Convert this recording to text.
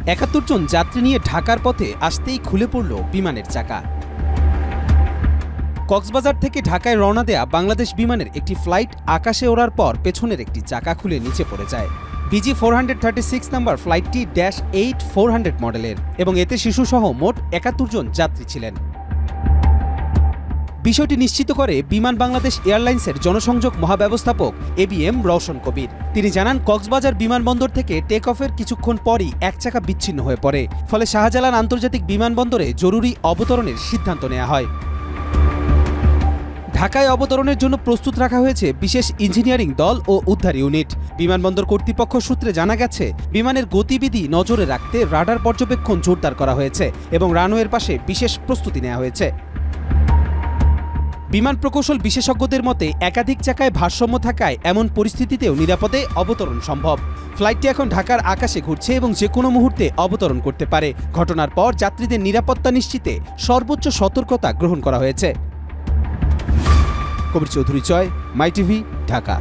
৭১ জন যাত্রী নিয়ে ঢাকার পথে আসতেই খুলে পড়ল বিমানের চাকা। কক্সবাজার থেকে ঢাকায় রওনা দেয়া বাংলাদেশ বিমানের একটি ফ্লাইট আকাশে ওড়ার পর পেছনের একটি চাকা খুলে নিচে পড়ে যায়। BG 436 নাম্বার ফ্লাইটটি -8-400 মডেলের এবং এতে শিশুসহ মোট ৭১ জন যাত্রী ছিলেন। বিষয়টি নিশ্চিত করে বিমান বাংলাদেশ এয়ারলাইন্সের জনসংযোগ মহাব্যবস্থাপক ABM রওশন কবির। তিনি জানান, কক্সবাজার বিমানবন্দর থেকে টেক অফের কিছুক্ষণ পরই এক চাকা বিচ্ছিন্ন হয়ে পড়ে, ফলে শাহজালাল আন্তর্জাতিক বিমানবন্দরে জরুরি অবতরণের সিদ্ধান্ত নেওয়া হয়। ঢাকায় অবতরণের জন্য প্রস্তুত রাখা হয়েছে বিশেষ ইঞ্জিনিয়ারিং দল ও উদ্ধার ইউনিট। বিমানবন্দর কর্তৃপক্ষ সূত্রে জানা গেছে, বিমানের গতিবিধি নজরে রাখতে রাডার পর্যবেক্ষণ জোরদার করা হয়েছে এবং রানওয়ের পাশে বিশেষ প্রস্তুতি নেওয়া হয়েছে। বিমান প্রকৌশল বিশেষজ্ঞদের মতে, একাধিক চাকায় ভারসাম্য থাকায় এমন পরিস্থিতিতেও নিরাপদে অবতরণ সম্ভব। ফ্লাইটটি এখন ঢাকার আকাশে ঘুরছে এবং যে কোনো মুহূর্তে অবতরণ করতে পারে। ঘটনার পর যাত্রীদের নিরাপত্তা নিশ্চিতে সর্বোচ্চ সতর্কতা গ্রহণ করা হয়েছে। কবির চৌধুরী, মাই টিভি, ঢাকা।